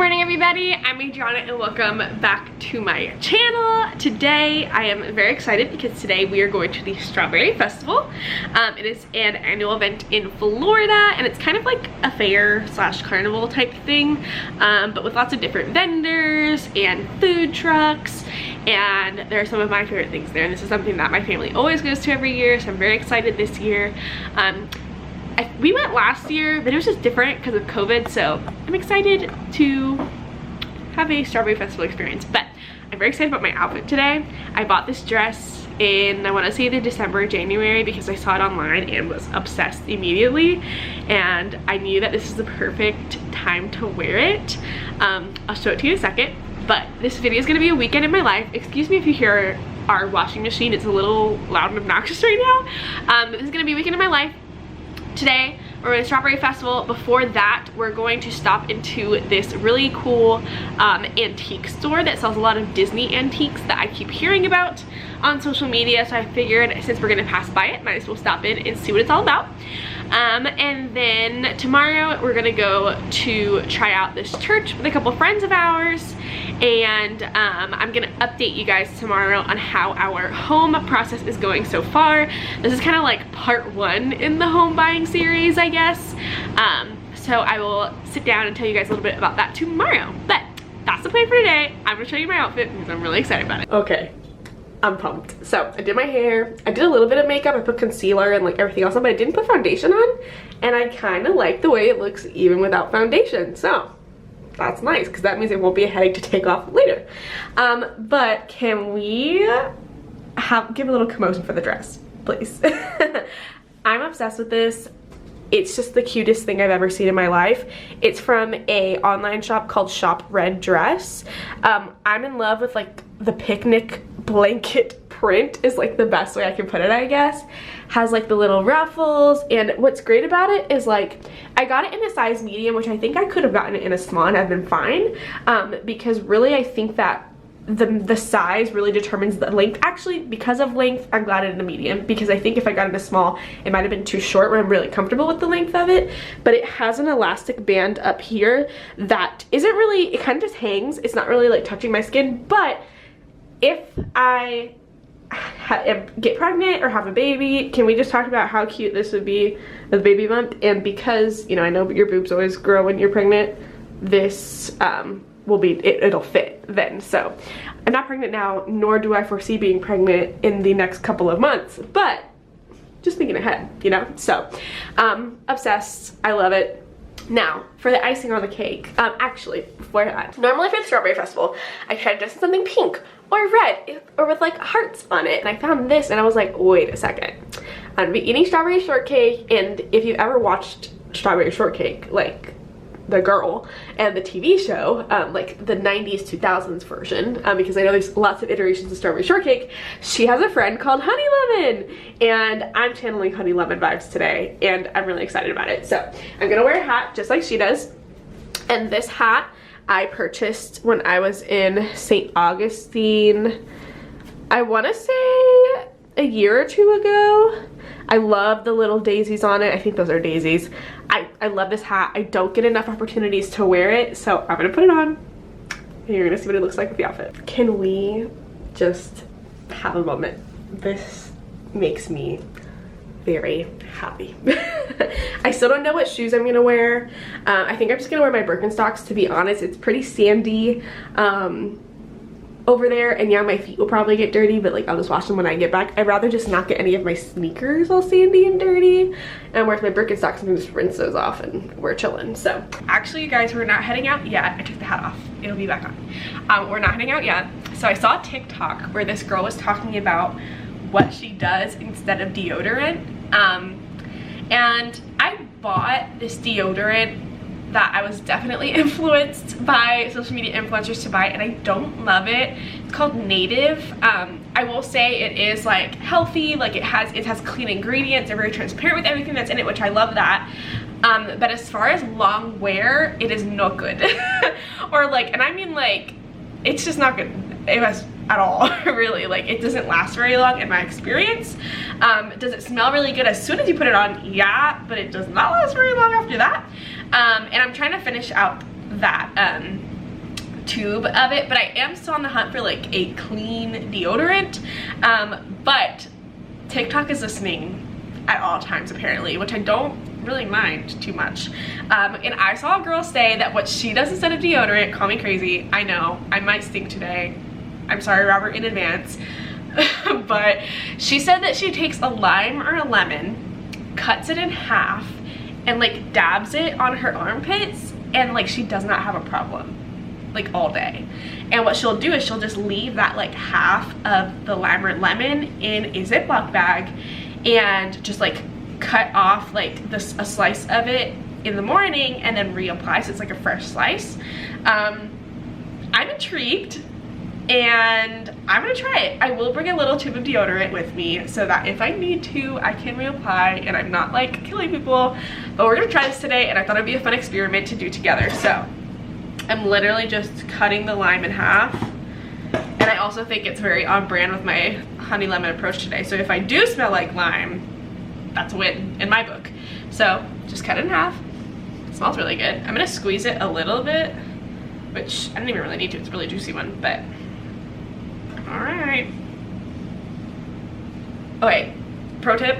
morning, everybody. I'm Adriana and welcome back to my channel. Today I am very excited because today we are going to the Strawberry Festival. It is an annual event in Florida and it's kind of like a fair slash carnival type thing, but with lots of different vendors and food trucks, and there are some of my favorite things there, and this is something that my family always goes to every year, so I'm very excited this year. We went last year, but it was just different because of COVID, so I'm excited to have a Strawberry Festival experience. But I'm very excited about my outfit today. I bought this dress in, I want to say either December or January, because I saw it online and was obsessed immediately, and I knew that this is the perfect time to wear it. I'll show it to you in a second, but this video is going to be a weekend in my life. Excuse me if you hear our washing machine, it's a little loud and obnoxious right now. This is going to be a weekend in my life. Today we're at the Strawberry Festival. Before that, we're going to stop into this really cool antique store that sells a lot of Disney antiques that I keep hearing about on social media, so I figured since we're gonna pass by it, might as well stop in and see what it's all about. And then tomorrow we're gonna go to try out this church with a couple friends of ours, and I'm gonna update you guys tomorrow on how our home process is going so far. This is kind of like part one in the home buying series, I guess. So I will sit down and tell you guys a little bit about that tomorrow, but that's the plan for today. I'm gonna show you my outfit because I'm really excited about it. Okay, I'm pumped. So I did my hair, I did a little bit of makeup, I put concealer and like everything else on, but I didn't put foundation on, and I kind of like the way it looks even without foundation, so that's nice because that means it won't be a headache to take off later. But can we give a little commotion for the dress, please? I'm obsessed with this. It's just the cutest thing I've ever seen in my life. It's from a online shop called Shop Red Dress. I'm in love with like the picnic blanket print is like the best way I can put it, I guess. Has like the little ruffles, and what's great about it is like I got it in a size medium, which I think I could have gotten it in a small and I've been fine, because really I think that the size really determines the length. Actually, because of length, I'm glad it's in a medium, because I think if I got it in a small, it might have been too short where I'm really comfortable with the length of it. But it has an elastic band up here that isn't really, it kind of just hangs. It's not really like touching my skin, but if I get pregnant or have a baby, can we just talk about how cute this would be with baby bump? And because, you know, I know your boobs always grow when you're pregnant, this will be, it'll fit then. So I'm not pregnant now, nor do I foresee being pregnant in the next couple of months, but just thinking ahead, you know? So obsessed, I love it. Now, for the icing on the cake, actually, before that, normally for the Strawberry Festival, I try to dress in something pink or red or with like hearts on it, and I found this and I was like, wait a second. I'm gonna be eating strawberry shortcake, and if you've ever watched Strawberry Shortcake, like the girl and the TV show, like the 90s 2000s version, because I know there's lots of iterations of Strawberry Shortcake, she has a friend called Honey Lemon, and I'm channeling Honey Lemon vibes today, and I'm really excited about it. So I'm gonna wear a hat just like she does, and this hat I purchased when I was in St. Augustine, I want to say a year or two ago. I love the little daisies on it. I think those are daisies. I love this hat. I don't get enough opportunities to wear it, so I'm gonna put it on and you're gonna see what it looks like with the outfit. Can we just have a moment? This makes me very happy. I still don't know what shoes I'm gonna wear. I think I'm just gonna wear my Birkenstocks, to be honest. It's pretty sandy over there, and yeah, my feet will probably get dirty, but like I'll just wash them when I get back. I'd rather just not get any of my sneakers all sandy and dirty, and wear my Birkenstocks and just rinse those off and we're chilling. So actually, you guys, we're not heading out yet. I took the hat off, it'll be back on. We're not heading out yet. So I saw a TikTok where this girl was talking about what she does instead of deodorant, and I bought this deodorant that I was definitely influenced by social media influencers to buy, and I don't love it. It's called Native. I will say it is like healthy, like it has clean ingredients, they're very transparent with everything that's in it, which I love that. But as far as long wear, it is not good. Or like, and I mean like, it's just not good. It was at all, really. Like, it doesn't last very long in my experience. Does it smell really good as soon as you put it on? Yeah, but it does not last very long after that. And I'm trying to finish out that tube of it, but I am still on the hunt for like a clean deodorant. But TikTok is listening at all times apparently, which I don't really mind too much. And I saw a girl say that what she does instead of deodorant, call me crazy, I know, I might stink today. I'm sorry, Robert, in advance. But she said that she takes a lime or a lemon, cuts it in half, and like dabs it on her armpits, and like she does not have a problem like all day. And what she'll do is she'll just leave that like half of the lime or lemon in a Ziploc bag and just like cut off like a slice of it in the morning and then reapply, so it's like a fresh slice. I'm intrigued and I'm gonna try it. I will bring a little tube of deodorant with me so that if I need to, I can reapply and I'm not like killing people. But we're gonna try this today, and I thought it'd be a fun experiment to do together. So I'm literally just cutting the lime in half, and I also think it's very on brand with my honey lemon approach today. So if I do smell like lime, that's a win in my book. So just cut it in half. It smells really good. I'm gonna squeeze it a little bit, which I don't even really need to, it's a really juicy one, but all right. Okay, pro tip,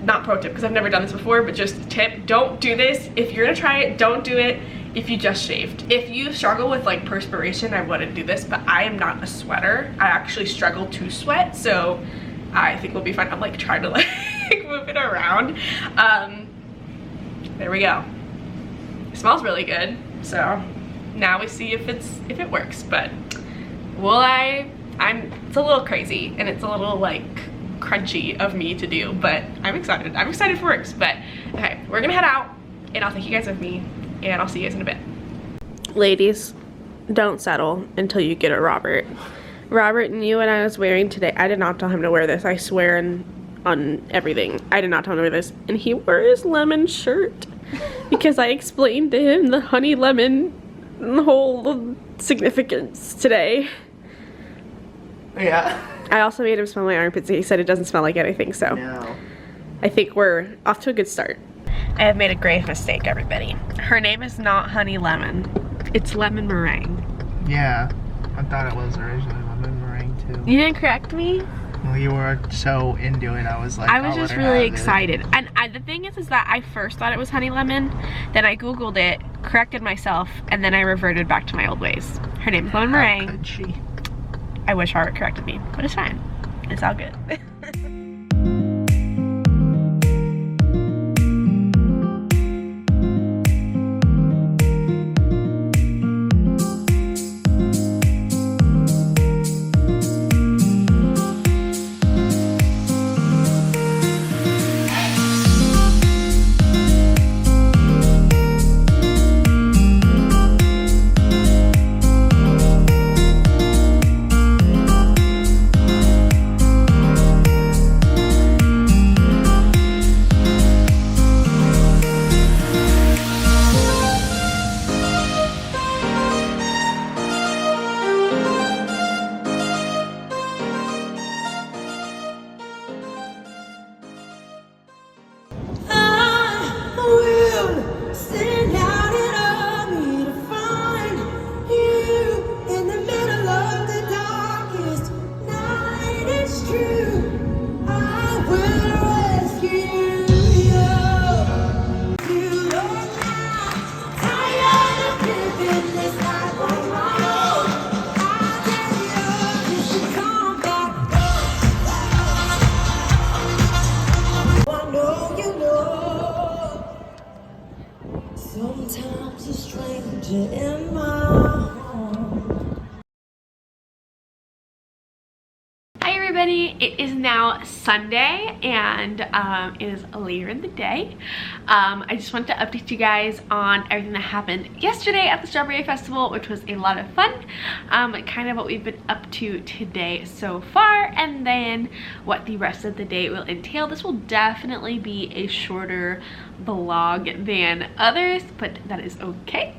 not pro tip because I've never done this before, but just tip, don't do this. If you're gonna try it, don't do it if you just shaved. If you struggle with like perspiration, I wouldn't do this, but I am not a sweater. I actually struggle to sweat, so I think we'll be fine. I'm like trying to like move it around. There we go. It smells really good. So now we see if it works, but will it's a little crazy and it's a little like crunchy of me to do, but I'm excited. I'm excited if it works. But okay, we're gonna head out and I'll take you guys with me and I'll see you guys in a bit. Ladies, don't settle until you get a Robert. Robert knew what I was wearing today. I did not tell him to wear this, I swear on everything. I did not tell him to wear this. And he wore his lemon shirt because I explained to him the honey lemon and the whole significance today. Yeah. I also made him smell my armpits. He said it doesn't smell like anything, so No. I think we're off to a good start. I have made a grave mistake, everybody. Her name is not honey lemon. It's lemon meringue. Yeah, I thought it was originally lemon meringue too. You didn't correct me? Well, you were so into it, I was like, I was I'll just let her really have it. excited. And the thing is that I first thought it was honey lemon, then I googled it, corrected myself, and then I reverted back to my old ways. Her name is lemon How meringue. could she? I wish Robert corrected me, but it's fine. It's all good. Sometimes a stranger in my home. Hi everybody, it is now Sunday and it is later in the day. I just wanted to update you guys on everything that happened yesterday at the Strawberry Festival, which was a lot of fun. Kind of what we've been up to today so far, and then what the rest of the day will entail. This will definitely be a shorter vlog than others, but that is okay.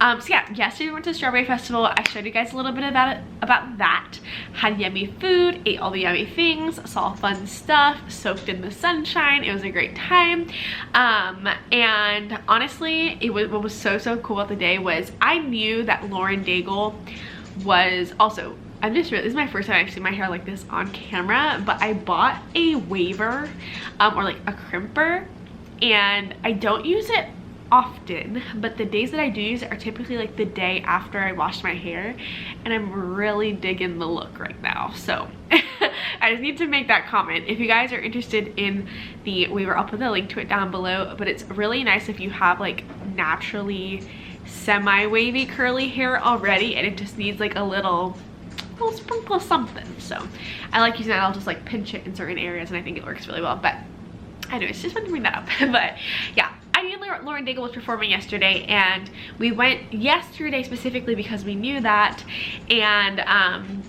So yeah, yesterday we went to the Strawberry Festival. I showed you guys a little bit about that. Had yummy food, ate all the yummy things, saw fun stuff, soaked in the sunshine. It was a great time. And honestly, what was so cool about the day was I knew that Lauren Daigle was also, this is my first time I've seen my hair like this on camera, but I bought a waver or like a crimper, and I don't use it often, but the days that I do use it are typically like the day after I wash my hair, and I'm really digging the look right now. So I just need to make that comment. If you guys are interested in the waver, I'll put the link to it down below, but it's really nice if you have like naturally semi-wavy curly hair already and it just needs like a little sprinkle of something. So I like using that. I'll just like pinch it in certain areas and I think it works really well. But anyways, just wanted to bring that up. But yeah, I knew Lauren Daigle was performing yesterday, and we went yesterday specifically because we knew that, and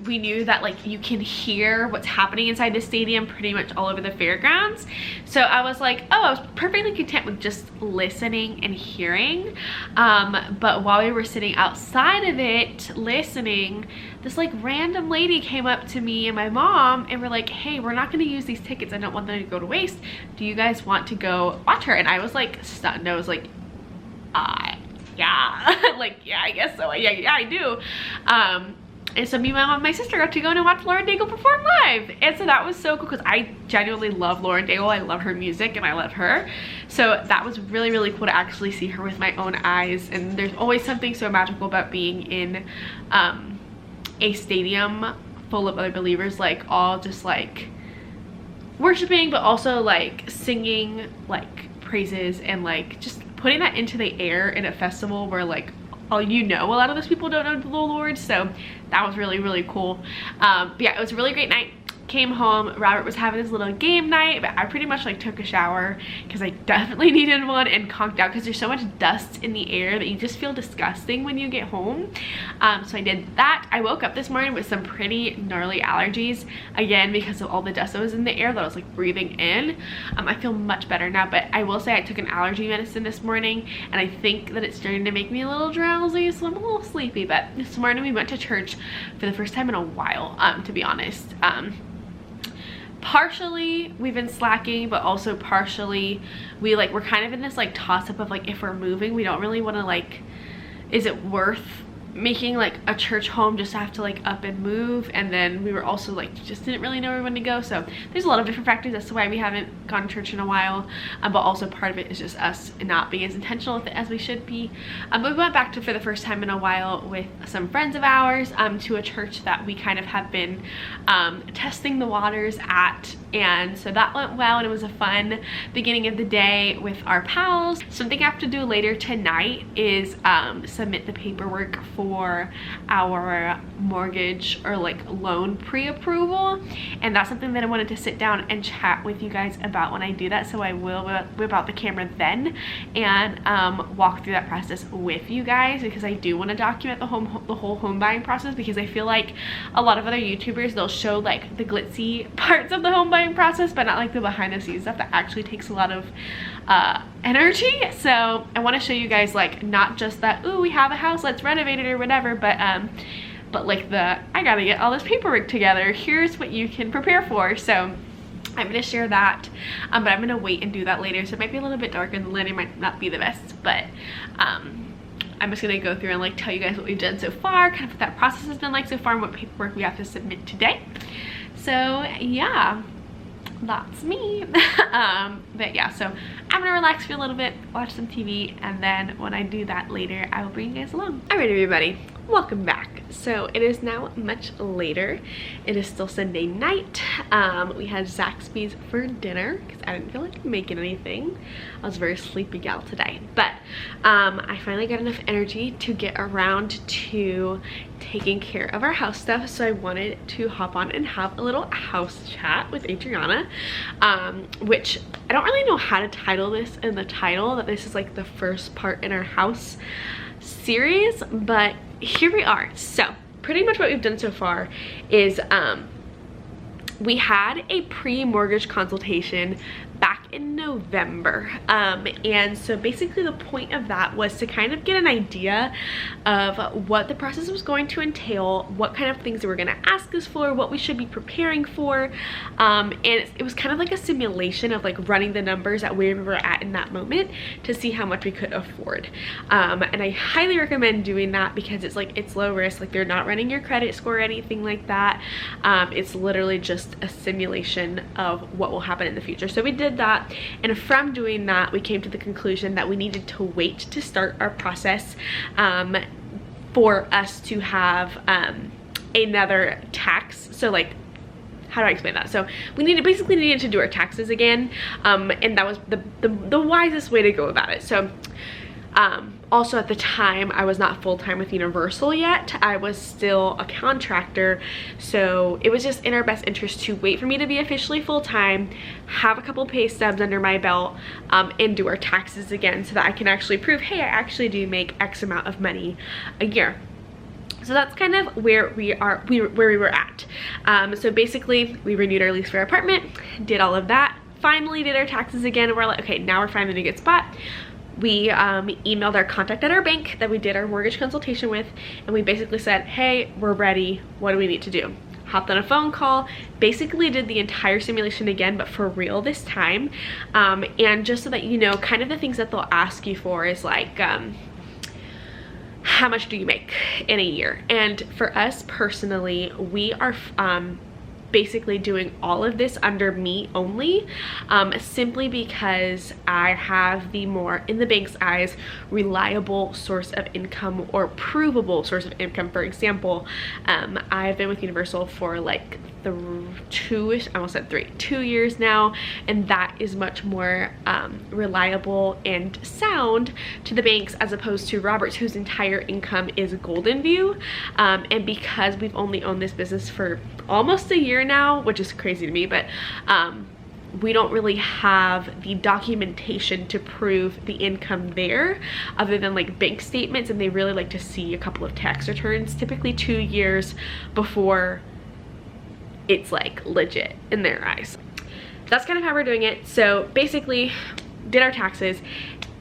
we knew that like you can hear what's happening inside the stadium pretty much all over the fairgrounds. So I was like, oh, I was perfectly content with just listening and hearing. But while we were sitting outside of it listening, this like random lady came up to me and my mom and we're like, hey, we're not going to use these tickets. I don't want them to go to waste. Do you guys want to go watch her? And I was like stunned. I was like, yeah. Like, yeah, I guess so. Yeah, I do. And so me, my mom, and my sister got to go and watch Lauren Daigle perform live. And so that was so cool because I genuinely love Lauren Daigle. I love her music and I love her. So that was really cool to actually see her with my own eyes. And there's always something so magical about being in a stadium full of other believers, like all just like worshiping, but also like singing like praises and like just putting that into the air in a festival where like, a lot of those people don't know the Lord. So that was really cool. But yeah, it was a really great night. Came home, Robert was having his little game night, but I pretty much like took a shower because I definitely needed one, and conked out because there's so much dust in the air that you just feel disgusting when you get home. So I did that. I woke up this morning with some pretty gnarly allergies again because of all the dust that was in the air that I was like breathing in. I feel much better now, but I will say I took an allergy medicine this morning and I think that it's starting to make me a little drowsy, so I'm a little sleepy. But this morning we went to church for the first time in a while, to be honest. Partially we've been slacking, but also partially we're kind of in this like toss up of like, if we're moving, we don't really want to like, is it worth making like a church home just to have to like up and move? And then we were also like, just didn't really know where we wanted to go. So there's a lot of different factors as to why we haven't gone to church in a while, but also part of it is just us not being as intentional with it as we should be. But we went back to, for the first time in a while, with some friends of ours to a church that we kind of have been testing the waters at, and so that went well, and it was a fun beginning of the day with our pals. Something I have to do later tonight is submit the paperwork for our mortgage or like loan pre-approval, and that's something that I wanted to sit down and chat with you guys about when I do that. So I will whip out the camera then and walk through that process with you guys, because I do want to document the whole home buying process, because I feel like a lot of other YouTubers, they'll show like the glitzy parts of the home buying process, but not like the behind the scenes stuff that actually takes a lot of energy. So I want to show you guys like not just that, ooh, we have a house, let's renovate it or whatever, but like I gotta get all this paperwork together, here's what you can prepare for. So I'm gonna share that, but I'm gonna wait and do that later, so it might be a little bit darker and the lighting might not be the best, but I'm just gonna go through and like tell you guys what we've done so far, kind of what that process has been like so far, and what paperwork we have to submit today. So yeah, that's me. But yeah, so I'm gonna relax for a little bit, watch some TV, and then when I do that later, I will bring you guys along. All right, everybody, welcome back. So it is now much later. It is still Sunday night. We had Zaxby's for dinner because I didn't feel like making anything. I was a very sleepy gal today, but I finally got enough energy to get around to taking care of our house stuff, so I wanted to hop on and have a little house chat with Adriana, which I don't really know how to title this in the title, that this is like the first part in our house series, but here we are. So pretty much what we've done so far is we had a pre-mortgage consultation back in November. And so basically the point of that was to kind of get an idea of what the process was going to entail, what kind of things they were going to ask us for, what we should be preparing for. And it was kind of like a simulation of like running the numbers at where we were at in that moment to see how much we could afford. And I highly recommend doing that because it's like, it's low risk, like they're not running your credit score or anything like that. It's literally just a simulation of what will happen in the future. So we did that, and from doing that we came to the conclusion that we needed to wait to start our process for us to have another tax. So like, how do I explain that? So we basically needed to do our taxes again, and that was the wisest way to go about it. So also at the time I was not full-time with Universal yet. I was still a contractor, so it was just in our best interest to wait for me to be officially full-time, have a couple pay stubs under my belt, and do our taxes again so that I can actually prove, hey, I actually do make X amount of money a year. So that's kind of where we were at. So basically we renewed our lease for our apartment, did all of that, finally did our taxes again, and we're like, okay, now we're finally in a good spot. We emailed our contact at our bank that we did our mortgage consultation with, and we basically said, hey, we're ready, what do we need to do? Hopped on a phone call, basically did the entire simulation again, but for real this time. And just so that you know, kind of the things that they'll ask you for is like, how much do you make in a year? And for us personally, we are basically doing all of this under me only, simply because I have the more, in the bank's eyes, reliable source of income or provable source of income. For example, I've been with Universal for like 2 years now, and that is much more reliable and sound to the banks as opposed to Roberts, whose entire income is Golden View. And because we've only owned this business for almost a year now, which is crazy to me, but we don't really have the documentation to prove the income there other than like bank statements, and they really like to see a couple of tax returns, typically 2 years before it's like legit in their eyes. That's kind of how we're doing it. So basically did our taxes,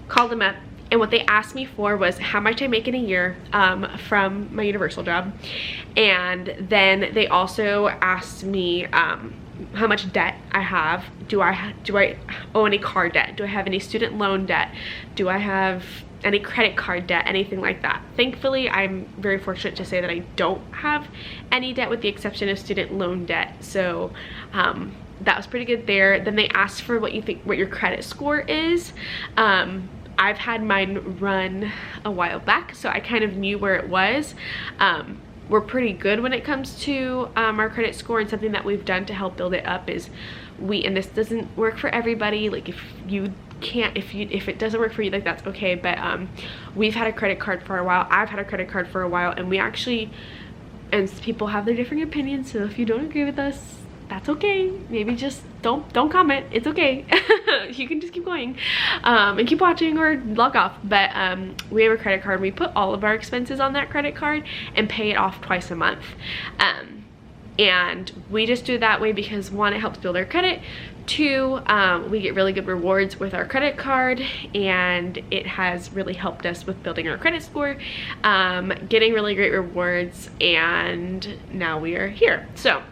called them up, and what they asked me for was how much I make in a year from my Universal job. And then they also asked me how much debt I have. Do I owe any car debt? Do I have any student loan debt? Do I have any credit card debt, anything like that? Thankfully, I'm very fortunate to say that I don't have any debt with the exception of student loan debt. So that was pretty good there. Then they asked for what your credit score is. I've had mine run a while back, so I kind of knew where it was. We're pretty good when it comes to our credit score, and something that we've done to help build it up is and this doesn't work for everybody, like if it doesn't work for you, like that's okay, but we've had a credit card for a while, I've had a credit card for a while, and we actually, and people have their different opinions, so if you don't agree with us, that's okay. Maybe just don't comment, it's okay. You can just keep going and keep watching or log off. But we have a credit card, we put all of our expenses on that credit card and pay it off twice a month. And we just do it that way because 1, it helps build our credit. 2, we get really good rewards with our credit card, and it has really helped us with building our credit score, getting really great rewards, and now we are here. So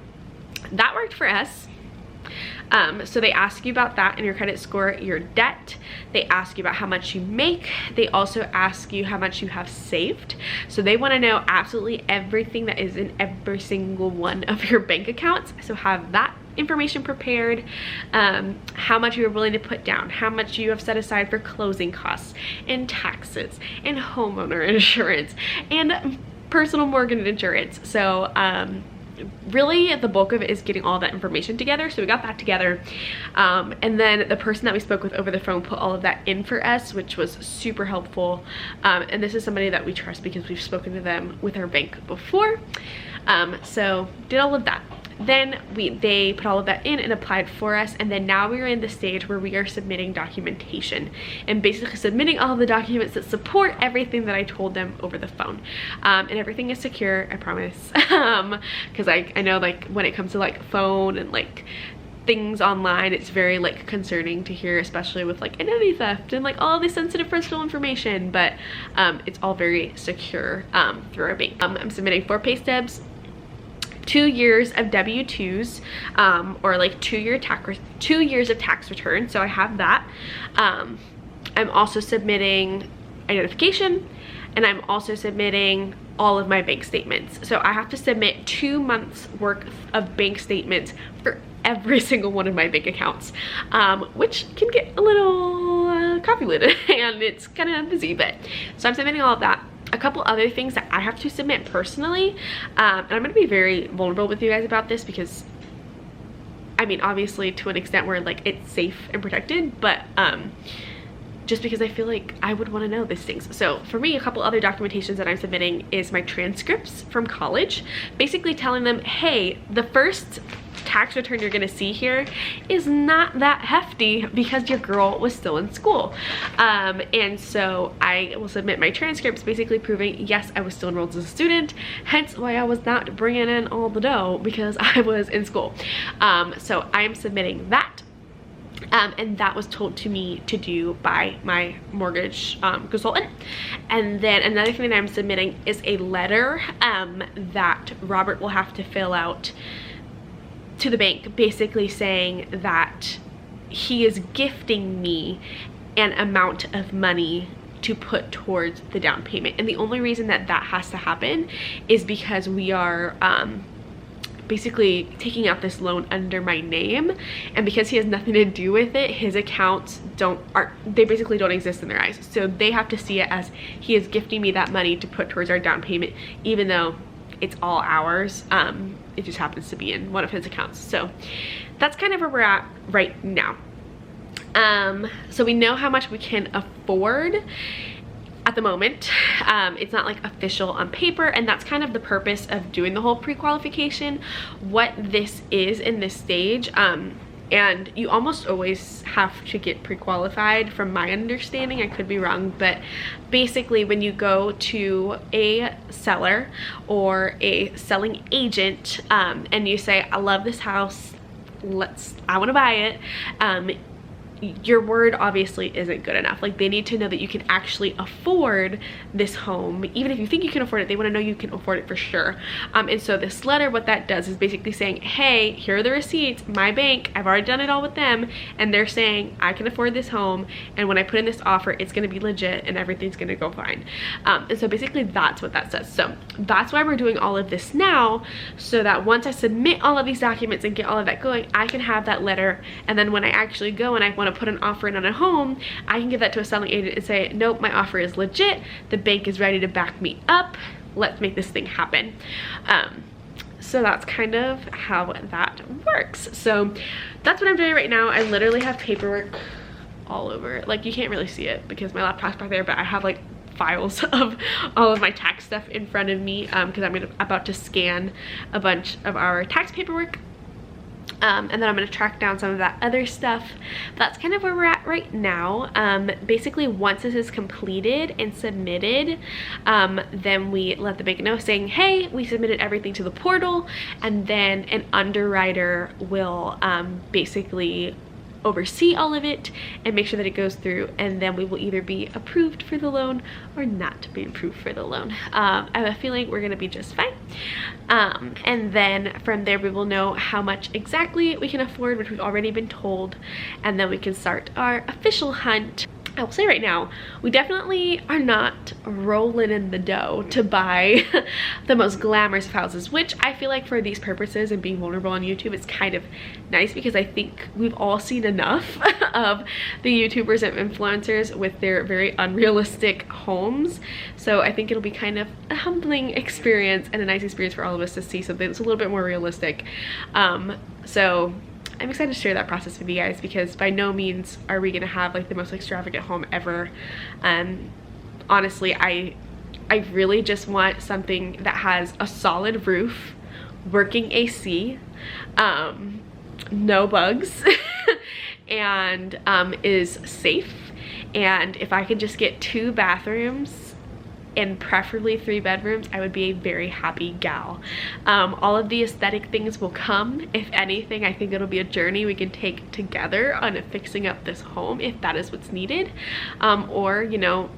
that worked for us. So they ask you about that and your credit score, your debt. They ask you about how much you make. They also ask you how much you have saved. So they want to know absolutely everything that is in every single one of your bank accounts. So have that information prepared, how much you're willing to put down, how much you have set aside for closing costs and taxes and homeowner insurance and personal mortgage insurance. So really the bulk of it is getting all that information together. So we got that together, and then the person that we spoke with over the phone put all of that in for us, which was super helpful. And this is somebody that we trust because we've spoken to them with our bank before. So did all of that. Then they put all of that in and applied for us, and then now we're in the stage where we are submitting documentation and basically submitting all of the documents that support everything that I told them over the phone. And everything is secure, I promise, because I know like when it comes to like phone and like things online, it's very like concerning to hear, especially with like identity theft and like all this sensitive personal information, but it's all very secure through our bank. I'm submitting 4 pay stubs, 2 years of W-2s, or like 2 years of tax return, so I have that. I'm also submitting identification, and I'm also submitting all of my bank statements. So I have to submit 2 months worth of bank statements for every single one of my bank accounts, which can get a little convoluted and it's kind of busy, but so I'm submitting all of that. A couple other things that I have to submit personally, and I'm going to be very vulnerable with you guys about this because I mean obviously to an extent where like it's safe and protected, but just because I feel like I would want to know these things. So for me, a couple other documentations that I'm submitting is my transcripts from college, basically telling them, hey, the first tax return you're gonna see here is not that hefty because your girl was still in school. And so I will submit my transcripts basically proving, yes, I was still enrolled as a student, hence why I was not bringing in all the dough because I was in school. So I'm submitting that. And that was told to me to do by my mortgage consultant. And then another thing that I'm submitting is a letter that Robert will have to fill out to the bank, basically saying that he is gifting me an amount of money to put towards the down payment. And the only reason that that has to happen is because we are basically taking out this loan under my name, and because he has nothing to do with it, his accounts they basically don't exist in their eyes, so they have to see it as he is gifting me that money to put towards our down payment, even though it's all ours. It just happens to be in one of his accounts. So that's kind of where we're at right now. So we know how much we can afford at the moment. It's not like official on paper, and that's kind of the purpose of doing the whole pre-qualification, what this is in this stage. And you almost always have to get pre-qualified from my understanding. I could be wrong, but basically when you go to a seller or a selling agent and you say, I love this house, I want to buy it, your word obviously isn't good enough. Like, they need to know that you can actually afford this home. Even if you think you can afford it, they want to know you can afford it for sure. And so this letter, what that does is basically saying, hey, here are the receipts, my bank, I've already done it all with them, and they're saying I can afford this home, and when I put in this offer, it's going to be legit and everything's going to go fine. And so basically that's what that says. So that's why we're doing all of this now, so that once I submit all of these documents and get all of that going, I can have that letter, and then when I actually go and I want to put an offer in on a home, I can give that to a selling agent and say, nope, my offer is legit, the bank is ready to back me up, let's make this thing happen. So that's kind of how that works. So that's what I'm doing right now. I literally have paperwork all over. Like, you can't really see it because my laptop's back there, but I have like files of all of my tax stuff in front of me because I'm about to scan a bunch of our tax paperwork. And then I'm going to track down some of that other stuff. That's kind of where we're at right now. Basically, once this is completed and submitted, then we let the bank know saying, hey, we submitted everything to the portal, and then an underwriter will basically oversee all of it and make sure that it goes through, and then we will either be approved for the loan or not be approved for the loan. I have a feeling we're gonna be just fine. And then from there we will know how much exactly we can afford, which we've already been told, and then we can start our official hunt. I will say right now, we definitely are not rolling in the dough to buy the most glamorous of houses, which I feel like for these purposes and being vulnerable on YouTube, it's kind of nice because I think we've all seen enough of the YouTubers and influencers with their very unrealistic homes. So I think it'll be kind of a humbling experience and a nice experience for all of us to see something that's a little bit more realistic. So I'm excited to share that process with you guys, because by no means are we gonna have like the most extravagant home ever. Honestly, I really just want something that has a solid roof, working AC, no bugs, and is safe. And if I could just get 2 bathrooms and preferably 3 bedrooms, I would be a very happy gal. All of the aesthetic things will come. If anything, I think it'll be a journey we can take together on fixing up this home if that is what's needed. Or, you know,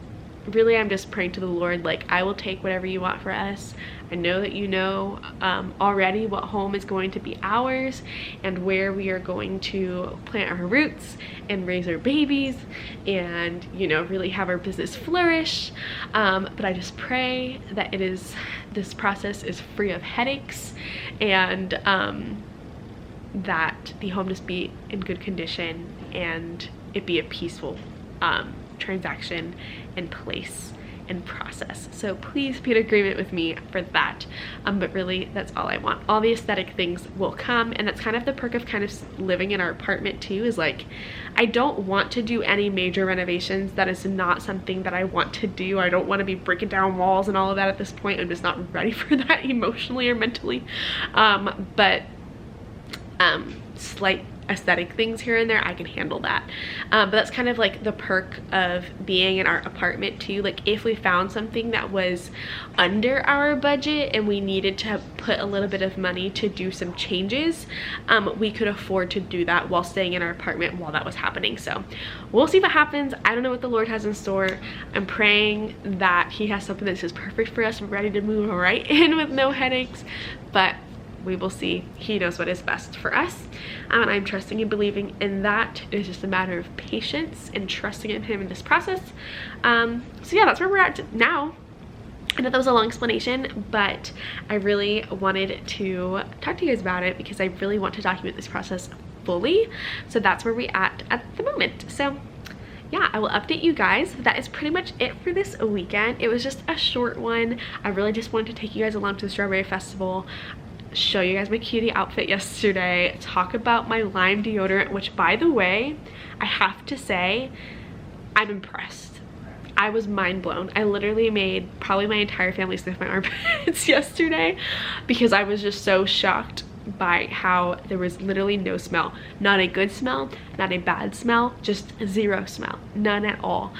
really I'm just praying to the Lord, like, I will take whatever you want for us. I know that you know already what home is going to be ours and where we are going to plant our roots and raise our babies and, you know, really have our business flourish. But I just pray that this process is free of headaches, and that the home just be in good condition and it be a peaceful transaction and place and process. So please be in agreement with me for that. But really, that's all I want. All the aesthetic things will come, and that's kind of the perk of kind of living in our apartment too, is like, I don't want to do any major renovations. That is not something that I want to do. I don't want to be breaking down walls and all of that at this point. I'm just not ready for that emotionally or mentally. But slight aesthetic things here and there, I can handle that. But that's kind of like the perk of being in our apartment too. Like, if we found something that was under our budget and we needed to put a little bit of money to do some changes, we could afford to do that while staying in our apartment while that was happening. So we'll see what happens. I don't know what the Lord has in store. I'm praying that he has something that's just perfect for us. We're ready to move right in with no headaches, but we will see. He knows what is best for us, and I'm trusting and believing in that. It is just a matter of patience and trusting in him in this process. So yeah, that's where we're at now. I know that was a long explanation, but I really wanted to talk to you guys about it because I really want to document this process fully. So that's where we're at the moment. So yeah, I will update you guys. That is pretty much it for this weekend. It was just a short one. I really just wanted to take you guys along to the Strawberry Festival, show you guys my cutie outfit yesterday, talk about my Lime deodorant, which, by the way, I have to say, I'm impressed. I was mind blown. I literally made probably my entire family sniff my armpits yesterday because I was just so shocked by how there was literally no smell. Not a good smell, not a bad smell, just zero smell, none at all.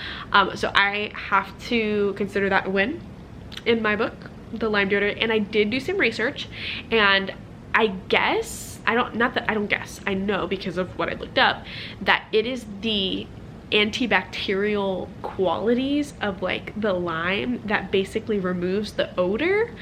So I have to consider that a win in my book, the Lime deodorant. And I did do some research, and I guess, I know because of what I looked up, that it is the antibacterial qualities of like the lime that basically removes the odor.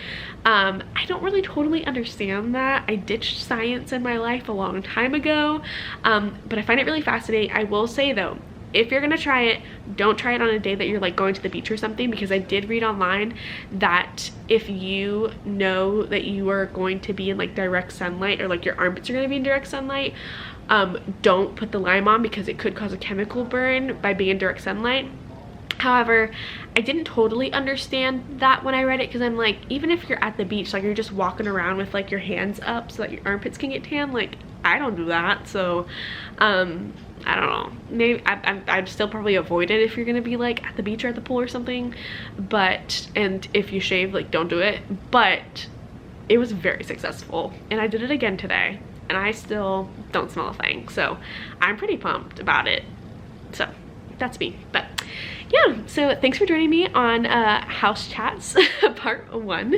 I don't really totally understand that. I ditched science in my life a long time ago, but I find it really fascinating. I will say though, if you're gonna try it, don't try it on a day that you're like going to the beach or something, because I did read online that if you know that you are going to be in like direct sunlight, or like your armpits are gonna be in direct sunlight, don't put the lime on because it could cause a chemical burn by being in direct sunlight. However, I didn't totally understand that when I read it, because I'm like, even if you're at the beach, like you're just walking around with like your hands up so that your armpits can get tan, like I don't do that. So I don't know, maybe I'd still probably avoid it if you're gonna be like at the beach or at the pool or something. But, and if you shave, like don't do it. But it was very successful, and I did it again today, and I still don't smell a thing. So I'm pretty pumped about it. So that's me. But yeah, so thanks for joining me on House Chats part 1.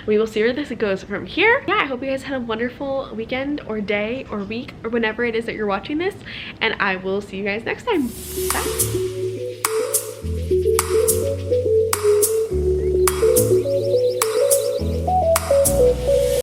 We will see where this goes from here. Yeah, I hope you guys had a wonderful weekend or day or week or whenever it is that you're watching this, and I will see you guys next time. Bye.